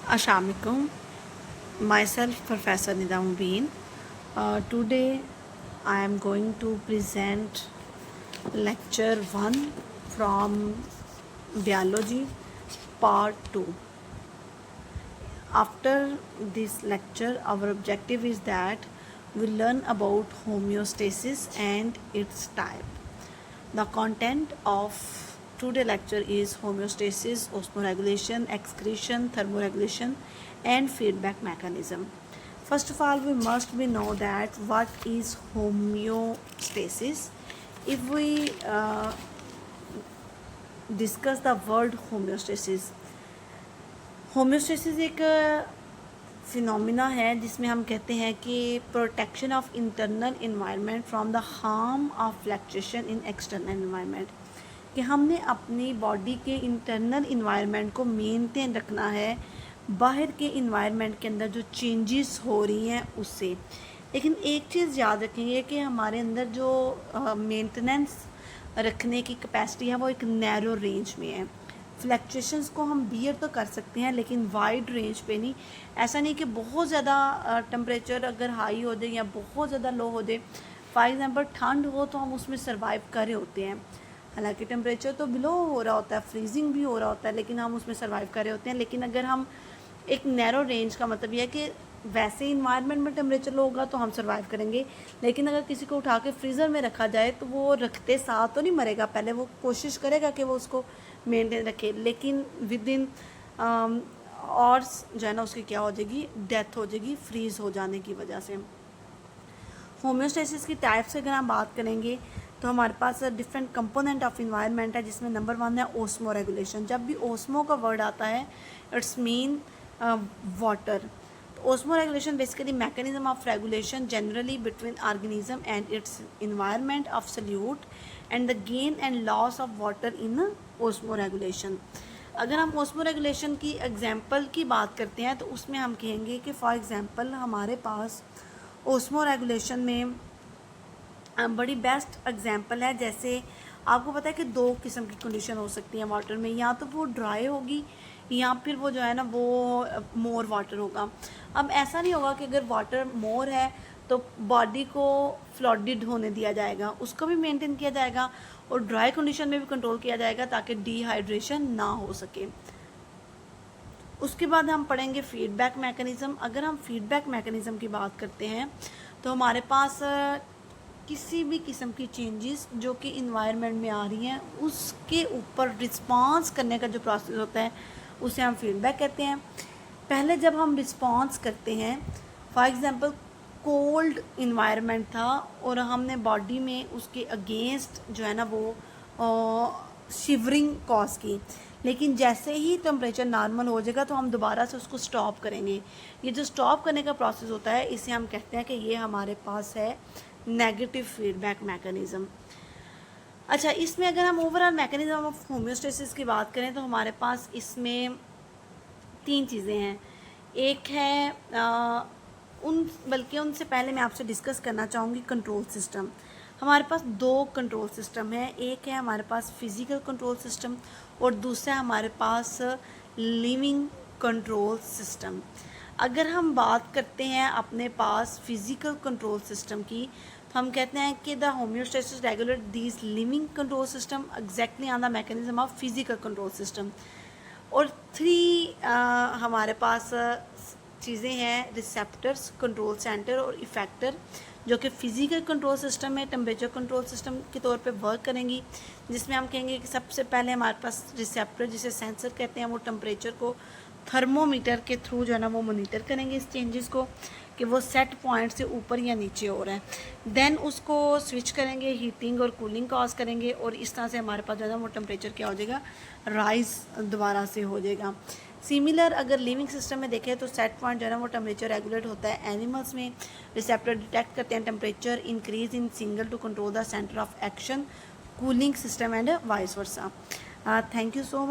Assalamualaikum. Myself, Professor Nida Mubin. Today, I am going to present lecture 1 from Biology, Part 2. After this lecture, our objective is that we learn about homeostasis and its type. The content of today's lecture is homeostasis, osmoregulation, excretion, thermoregulation, and feedback mechanism. First of all, we must know that what is homeostasis. If we discuss the word homeostasis, homeostasis एक phenomena है जिसमें हम कहते हैं कि protection of internal environment from the harm of fluctuation in external environment, कि हमने अपनी बॉडी के इंटरनल इन्वायरमेंट को मेंटेन रखना है बाहर के इन्वायरमेंट के अंदर जो चेंजेस हो रही हैं उससे। लेकिन एक चीज़ याद रखेंगे कि हमारे अंदर जो मेंटेनेंस रखने की कैपेसिटी है वो एक नैरो रेंज में है। फ्लक्चुएशंस को हम बियर तो कर सकते हैं लेकिन वाइड रेंज पे नहीं। ऐसा नहीं कि बहुत ज़्यादा टेम्परेचर अगर हाई हो जाए या बहुत ज़्यादा लो हो जाए, फॉर एग्जांपल ठंड हो तो हम उसमें सर्वाइव कर रहे होते हैं, हालांकि टेम्परेचर तो बिलो हो रहा होता है, फ्रीजिंग भी हो रहा होता है, लेकिन हम उसमें सर्वाइव कर रहे होते हैं। लेकिन अगर हम एक नैरो रेंज का मतलब यह है कि वैसे इन्वायरमेंट में टेम्परेचर लो होगा तो हम सर्वाइव करेंगे, लेकिन अगर किसी को उठा के फ्रीज़र में रखा जाए तो वो रखते साथ तो नहीं मरेगा, पहले वो कोशिश करेगा कि वो उसको मेंटेन रखे, लेकिन विद इन आवर्स जो है ना उसकी क्या हो जाएगी, डेथ हो जाएगी फ्रीज़ हो जाने की वजह से। होम्योस्टेसिस की टाइप्स की अगर हम बात करेंगे तो हमारे पास डिफरेंट कंपोनेंट ऑफ इन्वायरमेंट है, जिसमें नंबर 1 है ओस्मो रेगुलेशन। जब भी ओस्मो का वर्ड आता है it's mean water. Osmo regulation basically mechanism of regulation generally between organism and it's environment of solute and the gain and loss of water in osmo regulation. अगर हम osmo regulation की example की बात करते हैं तो उसमें हम कहेंगे कि फॉर एग्जांपल हमारे पास ओस्मो रेगुलेशन में बड़ी बेस्ट एग्जांपल है। जैसे आपको पता है कि 2 किस्म की कंडीशन हो सकती है वाटर में, या तो वो ड्राई होगी या फिर वो जो है ना वो मोर वाटर होगा। अब ऐसा नहीं होगा कि अगर वाटर मोर है तो बॉडी को फ्लडेड होने दिया जाएगा, उसको भी मेंटेन किया जाएगा और ड्राई कंडीशन में भी कंट्रोल किया जाएगा ताकि डिहाइड्रेशन ना हो सके। उसके बाद हम पढ़ेंगे फीडबैक मैकेनिज़्म। अगर हम फीडबैक मैकेनिज़्म की बात करते हैं तो हमारे पास किसी भी किस्म की चेंजेस जो कि इन्वायरमेंट में आ रही हैं उसके ऊपर रिस्पांस करने का जो प्रोसेस होता है उसे हम फीडबैक कहते हैं। पहले जब हम रिस्पांस करते हैं, फॉर एग्जांपल कोल्ड इन्वायरमेंट था और हमने बॉडी में उसके अगेंस्ट जो है ना वो शिवरिंग कॉज की, लेकिन जैसे ही टेम्परेचर नॉर्मल हो जाएगा तो हम दोबारा से उसको स्टॉप करेंगे। ये जो स्टॉप करने का प्रोसेस होता है इसे हम कहते हैं कि ये हमारे पास है नेगेटिव फीडबैक मैकेनिज़्म। अच्छा, इसमें अगर हम ओवरऑल मैकेनिज़्म ऑफ होम्योस्टेसिस की बात करें तो हमारे पास इसमें 3 चीज़ें हैं। एक है बल्कि उनसे पहले मैं आपसे डिस्कस करना चाहूँगी कंट्रोल सिस्टम। हमारे पास 2 कंट्रोल सिस्टम है, एक है हमारे पास फिज़िकल कंट्रोल सिस्टम और दूसरा हमारे पास लिविंग कंट्रोल सिस्टम। अगर हम बात करते हैं अपने पास फिज़िकल कंट्रोल सिस्टम की तो हम कहते हैं कि the homeostasis regulate these living control system exactly on the mechanism of physical control system. और 3 हमारे पास चीज़ें हैं, रिसेप्टर्स, कंट्रोल सेंटर और इफेक्टर, जो कि फिज़िकल कंट्रोल सिस्टम में टेम्परेचर कंट्रोल सिस्टम के तौर पे वर्क करेंगी। जिसमें हम कहेंगे कि सबसे पहले हमारे पास रिसेप्टर जिसे सेंसर कहते हैं वो टेम्परेचर को थर्मोमीटर के थ्रू जो है ना वो मॉनिटर करेंगे इस चेंजेस को कि वो सेट पॉइंट से ऊपर या नीचे हो रहा है। देन उसको स्विच करेंगे, हीटिंग और कूलिंग कॉज करेंगे और इस तरह से हमारे पास जो है ना वो टेम्परेचर क्या हो जाएगा, राइज दोबारा से हो जाएगा। सिमिलर अगर लिविंग सिस्टम में देखें तो सेट पॉइंट जो है ना वो टेम्परेचर रेगुलेट होता है। एनिमल्स में रिसेप्टर डिटेक्ट करते हैं temperature increase in signal to control the centre of action, cooling system and vice versa. Thank you so much.